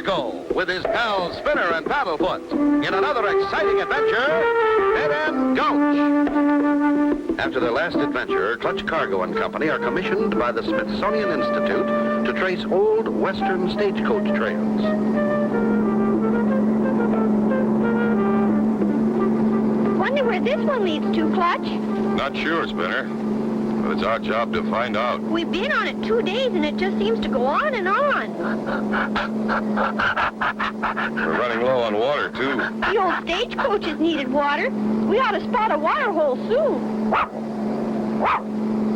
Cargo with his pals Spinner and Paddlefoot in another exciting adventure, Dead End Gulch. After their last adventure, Clutch Cargo and Company are commissioned by the Smithsonian Institute to trace old Western stagecoach trails. Wonder where this one leads to, Clutch? Not sure, Spinner. But it's our job to find out. We've been on it 2 days, and it just seems to go on and on. We're running low on water, too. The old stagecoaches needed water. We ought to spot a water hole soon.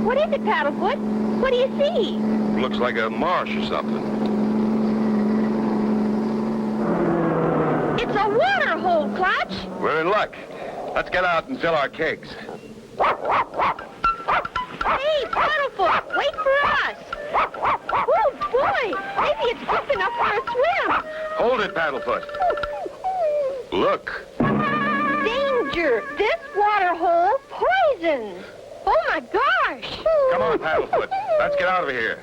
What is it, Paddlefoot? What do you see? Looks like a marsh or something. It's a water hole, Clutch. We're in luck. Let's get out and fill our kegs. Hey, Paddlefoot, wait for us. Oh, boy, maybe it's deep enough for a swim. Hold it, Paddlefoot. Look. Danger! This water hole poisons. Oh, my gosh. Come on, Paddlefoot. Let's get out of here.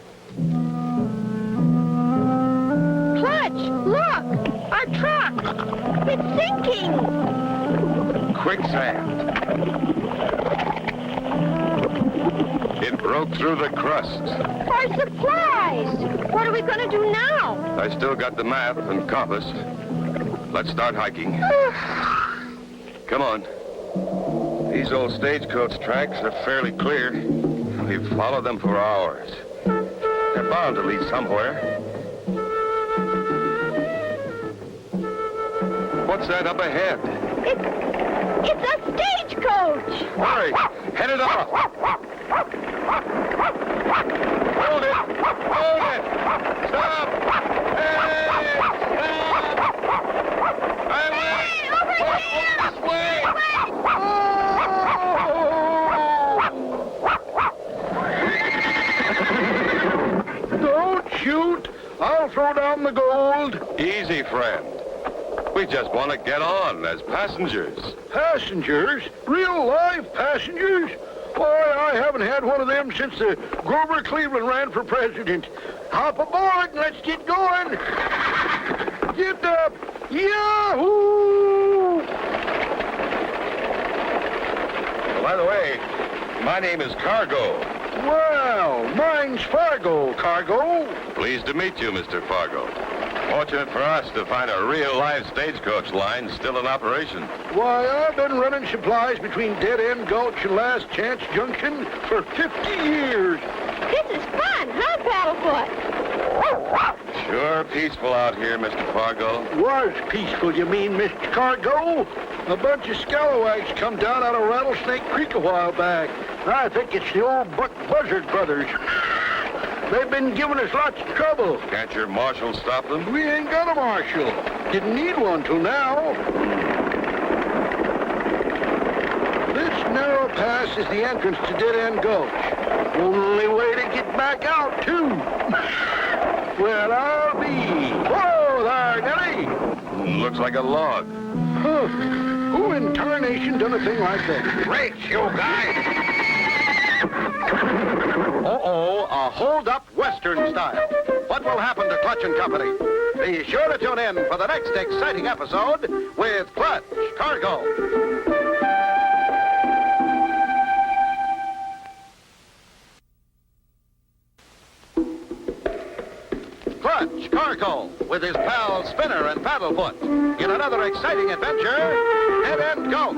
Clutch, look, our truck. It's sinking. Quicksand. It broke through the crust. Our supplies. What are we going to do now? I still got the map and compass. Let's start hiking. Come on. These old stagecoach tracks are fairly clear. We've followed them for hours. They're bound to lead somewhere. What's that up ahead? It's a stagecoach. Hurry! Head it off! Hold it! Hold it! Stop! Hey! Stop! Hey, over here! This way! Don't shoot. I'll throw down the gold. Easy, friend. We just want to get on as passengers. Passengers? Real live passengers? Boy, I haven't had one of them since Grover Cleveland ran for president. Hop aboard and let's get going. Get up. Yahoo! Well, by the way, my name is Cargo. Well, mine's Fargo, Cargo. Pleased to meet you, Mr. Fargo. Fortunate for us to find a real live stagecoach line still in operation. Why, I've been running supplies between Dead End Gulch and Last Chance Junction for 50 years. This is fun, huh, Paddlefoot? Sure peaceful out here, Mr. Fargo. Was peaceful, you mean, Mr. Cargo? A bunch of scalawags come down out of Rattlesnake Creek a while back. I think it's the old Buck Buzzard brothers. They've been giving us lots of trouble. Can't your marshal stop them? We ain't got a marshal. Didn't need one till now. This narrow pass is the entrance to Dead End Gulch. Only way to get back out, too. Well, I'll be. Whoa there, Nellie. Looks like a log. Huh. Who in tarnation done a thing like that? Brakes, you guys! Uh-oh, a hold-up Western style. What will happen to Clutch and Company? Be sure to tune in for the next exciting episode with Clutch Cargo. Clutch Cargo with his pals Spinner and Paddlefoot in another exciting adventure, Dead End Gulch.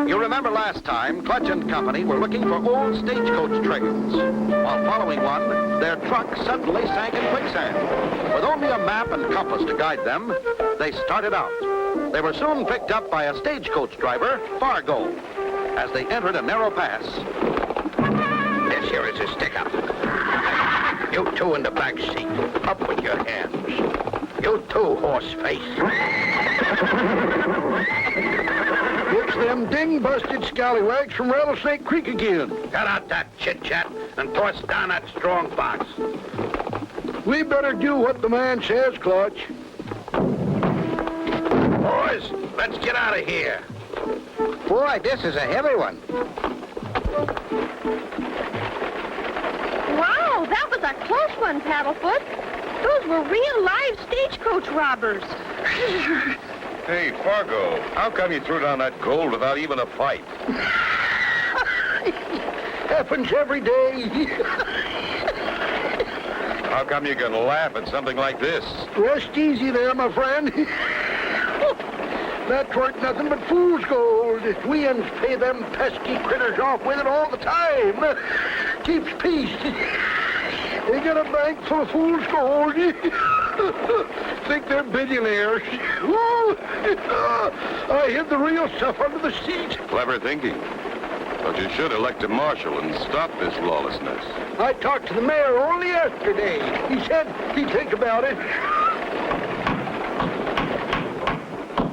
You remember last time, Clutch and Company were looking for old stagecoach trails. While following one, their truck suddenly sank in quicksand. With only a map and compass to guide them, they started out. They were soon picked up by a stagecoach driver, Fargo. As they entered a narrow pass, This here is a stick-up. You two in the back seat. Up with your hands. You too, horse face. it's them ding-busted scallywags from Rattlesnake Creek again. Cut out that chit-chat and toss down that strong box. We better do what the man says, Clutch. Boys, let's get out of here. Boy, this is a heavy one. Wow, that was a close one, Paddlefoot. Those were real live stagecoach robbers. Hey, Fargo, how come you threw down that gold without even a fight? Happens every day. How come you can laugh at something like this? Rest easy there, my friend. That weren't nothing but fool's gold. We uns pay them pesky critters off with it all the time. Keeps peace. They got a bank full of fool's gold. Think they're billionaires. I hid the real stuff under the seat. Clever thinking. But you should elect a marshal and stop this lawlessness. I talked to the mayor only yesterday. He said he'd think about it.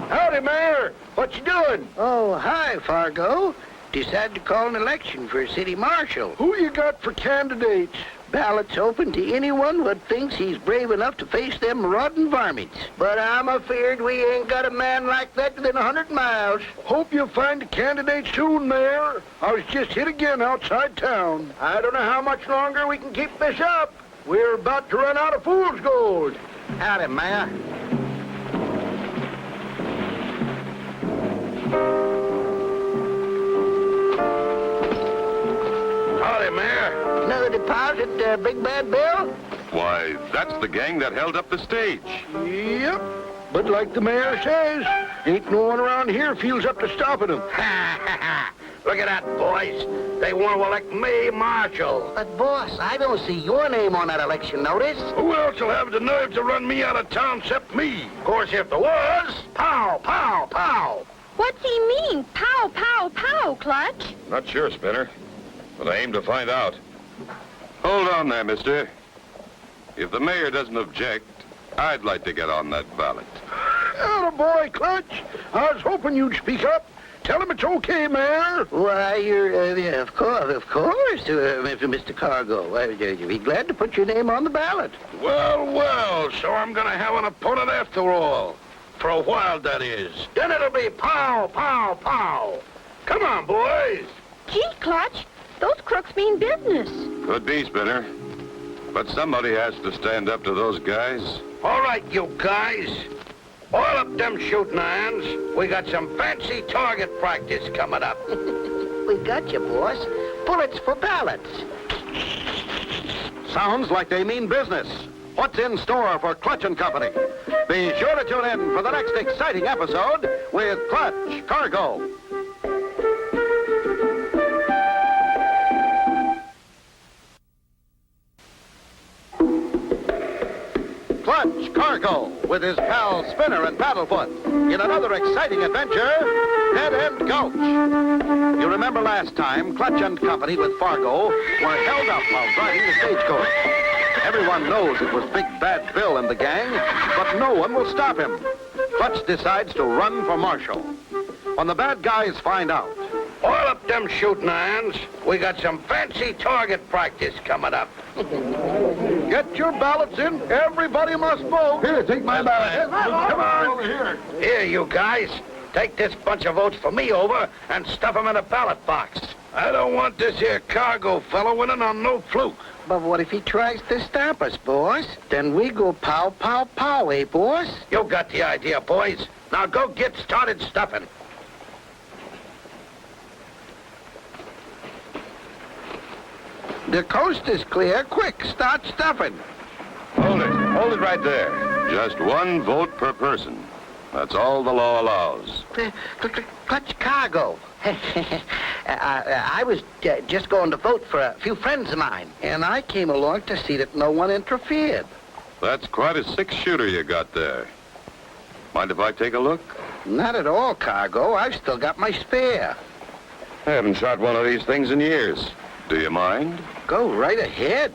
Howdy, Mayor. What you doing? Oh, hi, Fargo. Decided to call an election for city marshal. Who you got for candidates? Ballots open to anyone what thinks he's brave enough to face them rotten varmints. But I'm afeard we ain't got a man like that within 100 miles. Hope you'll find a candidate soon, Mayor. I was just hit again outside town. I don't know how much longer we can keep this up. We're about to run out of fool's gold. Howdy, Mayor. Howdy, Mayor. Another deposit, Big Bad Bill? Why, that's the gang that held up the stage. Yep. But like the mayor says, ain't no one around here feels up to stopping them. Look at that, boys. They want to elect me marshal. But, boss, I don't see your name on that election notice. Who else will have the nerve to run me out of town except me? Of course, if there was, pow, pow, pow. What's he mean? Pow, pow, pow, Clutch. Not sure, Spinner, but I aim to find out. Hold on there, mister. If the mayor doesn't object, I'd like to get on that ballot. Attaboy, Clutch. I was hoping you'd speak up. Tell him it's okay, Mayor. Why, of course, Mr. Cargo. I'd be glad to put your name on the ballot. Well, so I'm going to have an opponent after all. For a while, that is. Then it'll be pow, pow, pow. Come on, boys. Gee, Clutch, those crooks mean business. Could be, Spinner. But somebody has to stand up to those guys. All right, you guys. Oil up them shooting irons. We got some fancy target practice coming up. We got you, boss. Bullets for ballots. Sounds like they mean business. What's in store for Clutch and Company? Be sure to tune in for the next exciting episode with Clutch Cargo. Clutch Cargo with his pals Spinner and Paddlefoot in another exciting adventure, Dead End Gulch. You remember last time Clutch and Company with Fargo were held up while driving the stagecoach. Everyone knows it was Big Bad Bill and the gang, but no one will stop him. Clutch decides to run for marshal. When the bad guys find out, Oil up them shooting irons. We got some fancy target practice coming up. Get your ballots in. Everybody must vote. Here, take my ballot. Come on. Over here. Here, you guys. Take this bunch of votes for me over and stuff them in a ballot box. I don't want this here cargo fellow winning on no fluke. But what if he tries to stop us, boss? Then we go pow, pow, pow, eh, boss? You got the idea, boys. Now go get started stuffing. The coast is clear. Quick, start stuffing. Hold it right there. Just one vote per person. That's all the law allows. Clutch Cargo. I was just going to vote for a few friends of mine, and I came along to see that no one interfered. That's quite a six-shooter you got there. Mind if I take a look? Not at all, Cargo. I've still got my spare. I haven't shot one of these things in years. Do you mind? Go right ahead.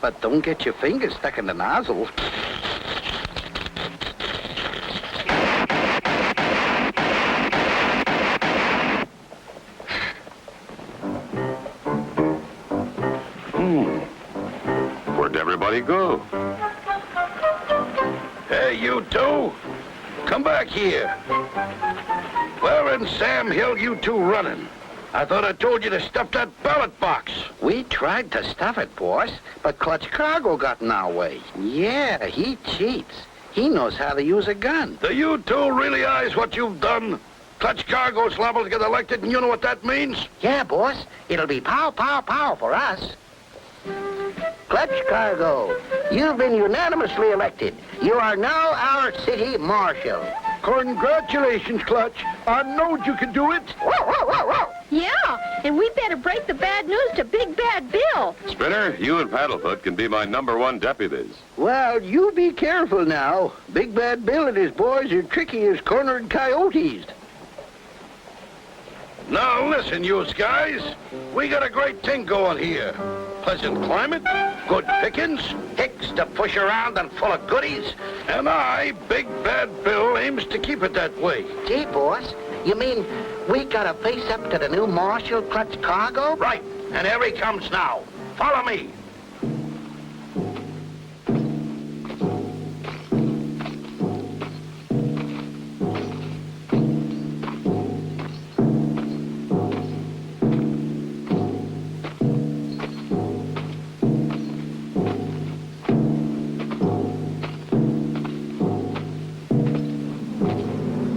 But don't get your fingers stuck in the nozzle. Where'd everybody go? Hey, you two. Come back here. Where in Sam Hill you two running? I thought I told you to stuff that ballot box. We tried to stuff it, boss, but Clutch Cargo got in our way. Yeah, he cheats. He knows how to use a gun. Do you two realize what you've done? Clutch Cargo's liable to get elected, and you know what that means? Yeah, boss. It'll be pow, pow, pow for us. Clutch Cargo, you've been unanimously elected. You are now our city marshal. Congratulations, Clutch. I knowed you could do it. Yeah, and we better break the bad news to Big Bad Bill. Spinner, you and Paddlefoot can be my #1 deputies. Well, you be careful now. Big Bad Bill and his boys are tricky as cornered coyotes. Now listen, you guys. We got a great thing going here. Pleasant climate, good pickings, hicks to push around and full of goodies. And I, Big Bad Bill, aims to keep it that way. Gee, boss, you mean we gotta face up to the new marshal, Clutch Cargo? Right, and here he comes now. Follow me.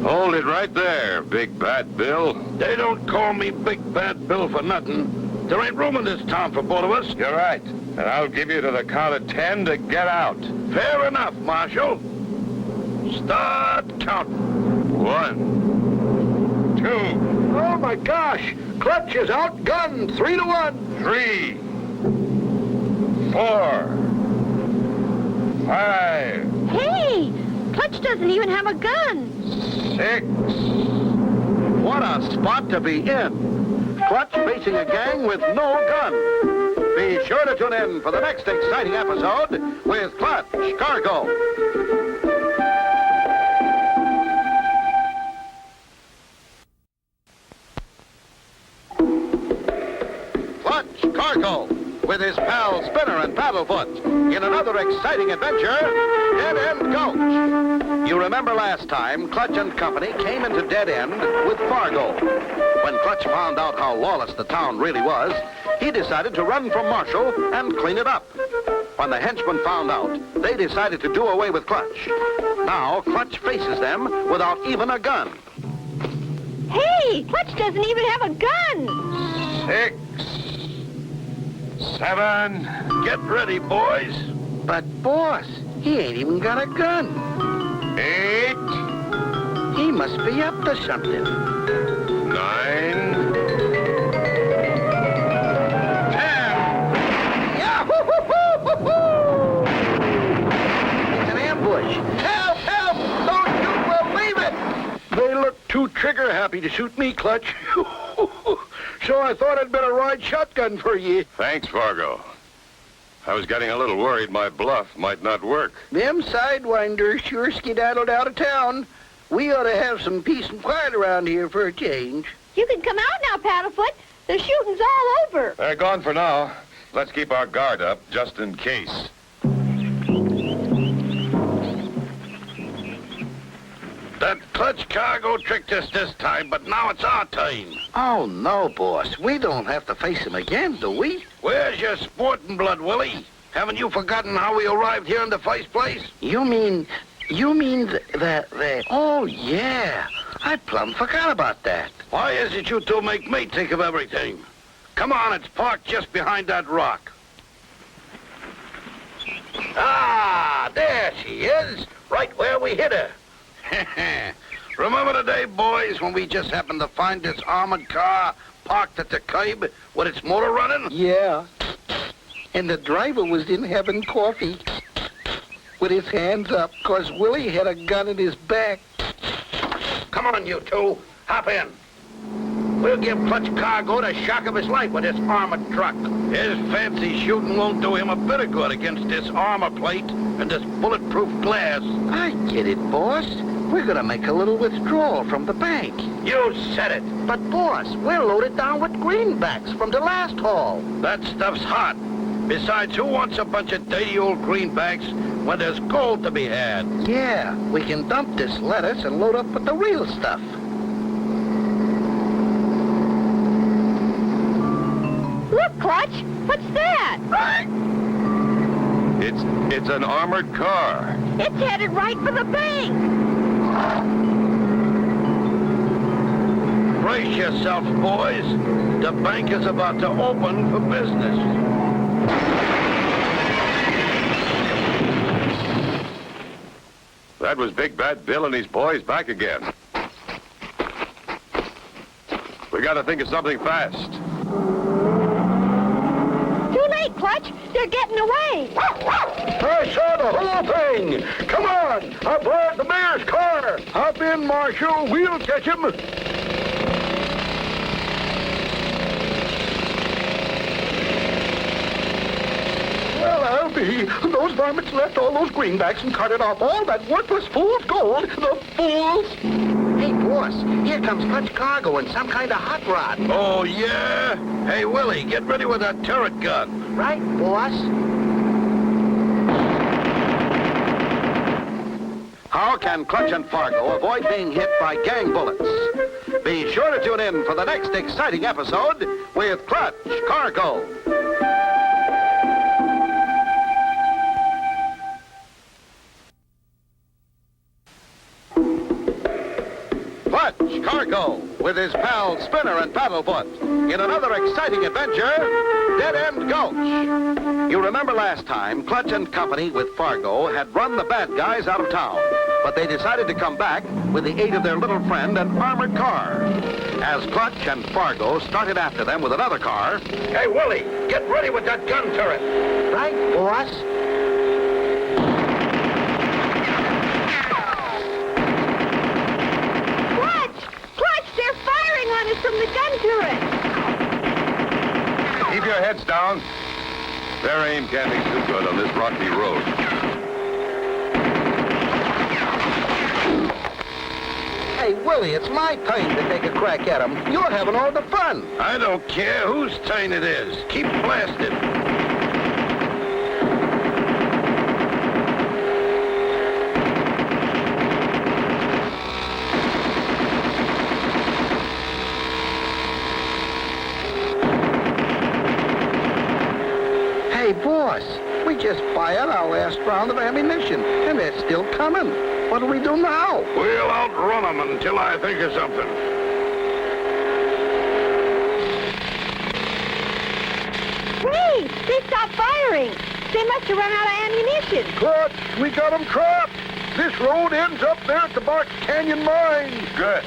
Hold it right there, Big Bad Bill. They don't call me Big Bad Bill for nothing. There ain't room in this town for both of us. You're right. And I'll give you to the count of 10 to get out. Fair enough, Marshal. Start counting. 1, 2, Oh, my gosh. Clutch is outgunned 3-1. 3, 4, 5, Hey, Clutch doesn't even have a gun. 6. What a spot to be in. Clutch facing a gang with no gun. Be sure to tune in for the next exciting episode with Clutch Cargo. Clutch Cargo with his pal Spinner and Paddlefoot in another exciting adventure, Dead End Gulch. You remember last time, Clutch and Company came into Dead End with Fargo. When Clutch found out how lawless the town really was, he decided to run from Marshall and clean it up. When the henchmen found out, they decided to do away with Clutch. Now, Clutch faces them without even a gun. Hey, Clutch doesn't even have a gun. 6, 7. Get ready, boys. But, boss, he ain't even got a gun. 8, He must be up to something. 9, 10. Yahoo! It's an ambush. Help! Help! Don't you believe it? They look too trigger-happy to shoot me, Clutch. So I thought I'd better ride shotgun for you. Thanks, Fargo. I was getting a little worried my bluff might not work. Them sidewinders sure skedaddled out of town. We ought to have some peace and quiet around here for a change. You can come out now, Paddlefoot. The shooting's all over. They're gone for now. Let's keep our guard up, just in case. That Clutch Cargo tricked us this time, but now it's our time. Oh, no, boss. We don't have to face him again, do we? Where's your sporting blood, Willie? Haven't you forgotten how we arrived here in the first place? You mean the... Oh, yeah. I plumb forgot about that. Why is it you two make me think of everything? Come on, it's parked just behind that rock. Ah, there she is, right where we hit her. Remember the day, boys, when we just happened to find this armored car parked at the curb with its motor running? Yeah. And the driver was in having coffee with his hands up because Willie had a gun in his back. Come on, you two, hop in. We'll give Clutch Cargo the shock of his life with this armored truck. His fancy shooting won't do him a bit of good against this armor plate and this bulletproof glass. I get it, boss. We're gonna make a little withdrawal from the bank. You said it. But, boss, we're loaded down with greenbacks from the last haul. That stuff's hot. Besides, who wants a bunch of dirty old greenbacks when there's gold to be had? Yeah, we can dump this lettuce and load up with the real stuff. Clutch, what's that? It's an armored car. It's headed right for the bank. Brace yourselves, boys. The bank is about to open for business. That was Big Bad Bill and his boys back again. We gotta think of something fast. Too late, Clutch. They're getting away. I saw the whole thing. Come on. I brought the mayor's car. Hop in, Marshal. We'll catch him. Well, I'll be. Those varmints left all those greenbacks and carted off all that worthless fool's gold. The fools. Hey, boss, here comes Clutch Cargo and some kind of hot rod. Oh, yeah? Hey, Willie, get ready with that turret gun. Right, boss? How can Clutch and Fargo avoid being hit by gang bullets? Be sure to tune in for the next exciting episode with Clutch Cargo. Clutch Cargo with his pals Spinner and Paddlefoot in another exciting adventure, Dead End Gulch. You remember last time, Clutch and Company with Fargo had run the bad guys out of town, but they decided to come back with the aid of their little friend, an armored car. As Clutch and Fargo started after them with another car... Hey, Willie, get ready with that gun turret. Right, boss? Clutch, they're firing on us from the gun turret. Keep your heads down. Their aim can't be too good on this rocky road. Hey, Willie, it's my turn to take a crack at him. You're having all the fun. I don't care whose turn it is. Keep blasting. Hey, boss, we just fired our last round of ammunition, and they're still coming. What do we do now? We'll outrun them until I think of something. Hey, they stopped firing. They must have run out of ammunition. Clutch, we got them trapped. This road ends up there at the Box Canyon mine. Good.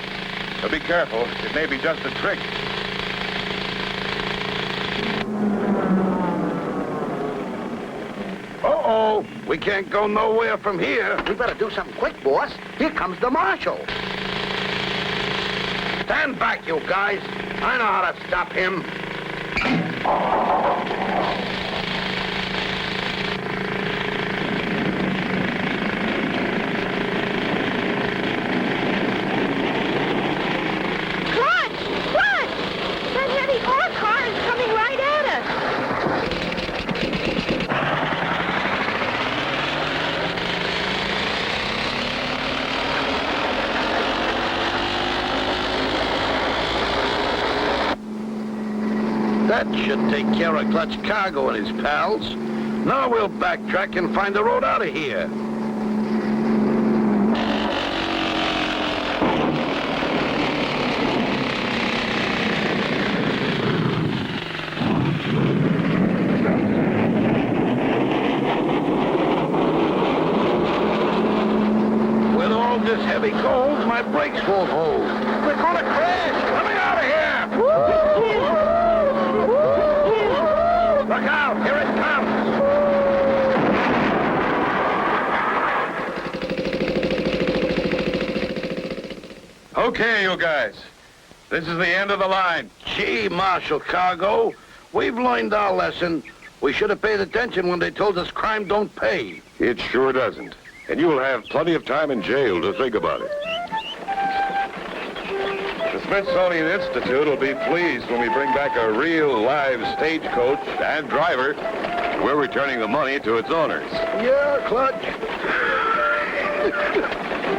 So be careful. It may be just a trick. Uh-oh, we can't go nowhere from here. We better do something quick, boss. Here comes the marshal. Stand back, you guys. I know how to stop him. Clutch! That heavy ore car is coming right at us. That should take care of Clutch Cargo and his pals. Now we'll backtrack and find the road out of here. With all this heavy gold, my brakes won't hold. We're gonna crash. Let me out of here. Look out! Here it comes! Okay, you guys. This is the end of the line. Gee, Marshal Cargo, we've learned our lesson. We should have paid attention when they told us crime don't pay. It sure doesn't. And you'll have plenty of time in jail to think about it. The Smithsonian Institute will be pleased when we bring back a real live stagecoach and driver. We're returning the money to its owners. Yeah, Clutch.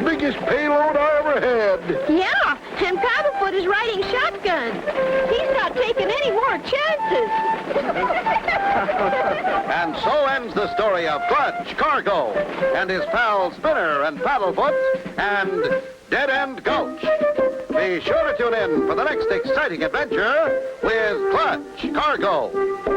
Biggest payload I ever had. Yeah, and Paddlefoot Paddlefoot is riding shotgun. He's not taking any more chances. And so ends the story of Gulch, Cargo, and his pals Spinner and Paddlefoot, and Dead End Gulch. Be sure to tune in for the next exciting adventure with Gulch, Cargo.